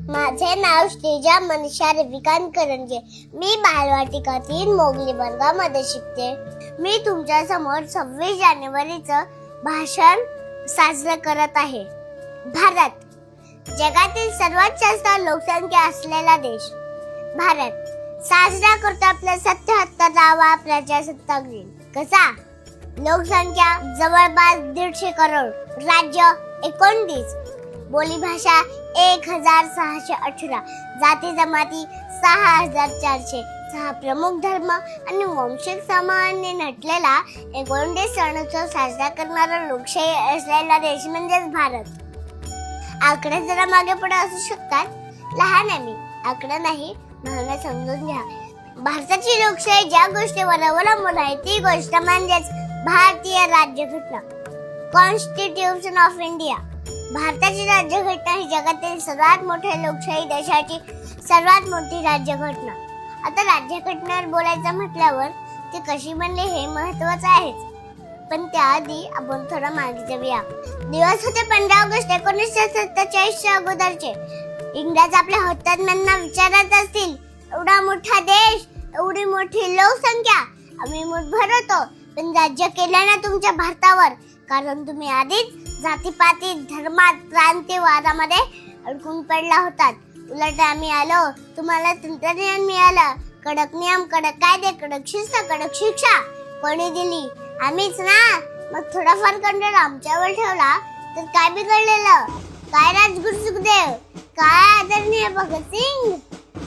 माझे नाव श्रीजा मनीषा रविकांत करंजे. मी बालवाटिकातील मोगली वर्गामध्ये शिकते. मी तुमच्या समोर 26 जानेवारीचं भाषण साजरं करत आहे. भारत जगातील सर्वात जास्त लोकसंख्या असलेला देश. भारत साजरा करतो आपला 77वा प्रजासत्ताक दिन. कसा? लोकसंख्या जवळपास 150 करोड, राज्य 29, बोलीभाषा 1618, जाती जमाती 6406, प्रमुख धर्म आणि वंशिक समाने नटलेला 29 सणोत्सव साजरा करणारा लोकशाही असलेला देश म्हणजेच भारत. आकडे जरा मागे पुढे असू शकतात, लहान आहे मी, आकडा नाही, भावना समजून घ्या. भारताची लोकशाही ज्या गोष्टीवर अवलंबून आहे ती गोष्ट म्हणजेच भारतीय राज्यघटना, कॉन्स्टिट्यूशन ऑफ इंडिया. भारताची राज्यघटना ही जगातील सर्वात मोठ्या लोकशाही देशाची सर्वात मोठी राज्यघटना. आता राज्यघटनेवर बोलायचं म्हटल्यावर ती कशी बनली हे महत्वाचं आहेच, पण त्याआधी आपण थोडं मागे जाऊया. दिवस होते 15 ऑगस्ट 1947 च्या अगोदरचे. इंग्रज आपल्या हुतात्म्यांना विचारत असतील, एवढा मोठा देश, एवढी मोठी लोकसंख्या, आम्ही मुठभर होतो, पण राज्य केलं ना तुमच्या भारतावर, कारण तुम्ही आधीच जातीपाती धर्मात क्रांतीवादामध्ये अडकून पडला होतात. उलट आम्ही आलो, तुम्हाला तंत्रज्ञान मिळालं, कडक नियम, कडक कायदे, कडक शिस्त, कडक शिक्षा कोणी दिली? आम्हीच ना. मग थोडाफार कंट्रोल आमच्यावर ठेवला तर काय बिघडलेलं? काय राजगुरू सुखदेव, काय आदरणीय भगतसिंग,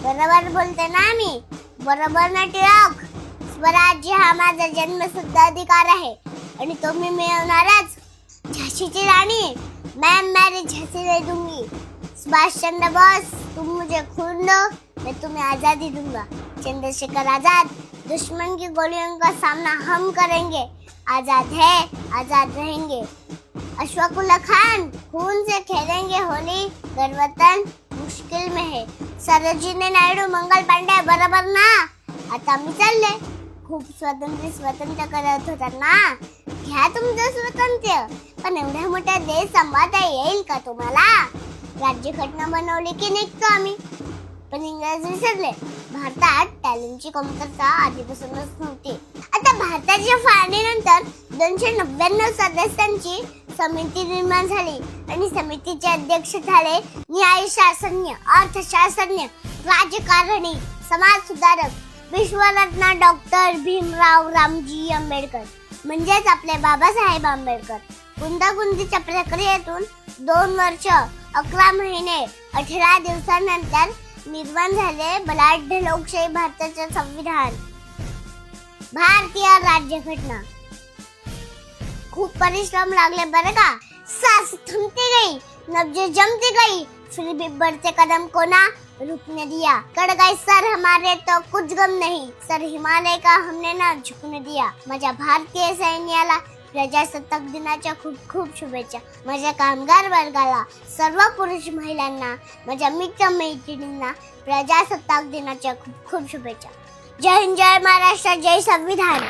बरोबर बोलते ना मी, बरोबर ना टिळक? स्वराज्य हा माझा जन्मसिद्ध अधिकार आहे आणि तो मी मिळवणारच. झाशीची राणी, मैं झांसी दे दूंगी. सुभाष चंद्र बोस, तुम मुझे खून दो, मैं तुम्हें आजादी दूंगा. चंद्रशेखर आजाद, दुश्मन की गोलियों का सामना हम करेंगे, आजाद है, आजाद रहेंगे. अशफाकुल्ला खान, खून से खेलेंगे होली, गणवतन मुश्किल में है. सरोजिनी नायडू, मंगल पांडे, बरोबर ना? आता मी चालले. खूप स्वतंत्र करत होता ना, घ्या तुमचं स्वातंत्र्य, पण एवढ्या मोठ्या देश सांभाळता येईल का तुम्हाला? राज्यघटना बनवली की निघतो आम्ही, पण इंग्रज विसरले. भारतात टॅलेंटची कमतरता आधीपासूनच नव्हती. आता भारताच्या फाळणीनंतर 299 सदस्यांची समिती निर्माण झाली आणि समितीचे अध्यक्ष झाले न्यायशास्त्रज्ञ, अर्थशास्त्रज्ञ, राजकारणी, समाज सुधारक, विश्वरत्न डॉक्टर भीमराव रामजी आंबेडकर म्हणजेच आपले बाबासाहेब आंबेडकर. गुंतागुंतीच्या प्रक्रियेतून 2 वर्ष 11 महिने 18 दिवसांनंतर निर्माण झाले बलाढ्य लोकशाही भारताचे संविधान, भारतीय राज्यघटना. खूप परिश्रम लागले बरं का. सांस थमती गई, नब्ज जमती गई, फिर भी बढ़ते कदम को ना रुकने दिया. कड़ गए सर हमारे तो कुछ गम नहीं, सर हिमालय का हमने ना झुकने दिया. माझ्या भारतीय सैन्याला प्रजासत्ताक दिनाच्या खूप खूप शुभेच्छा. माझ्या कामगार वर्गाला, सर्व पुरुष महिलांना, माझ्या मित्र मैत्रिणींना प्रजासत्ताक दिनाच्या खूप खूप शुभेच्छा. जय हिंद, जय महाराष्ट्र, जय संविधान.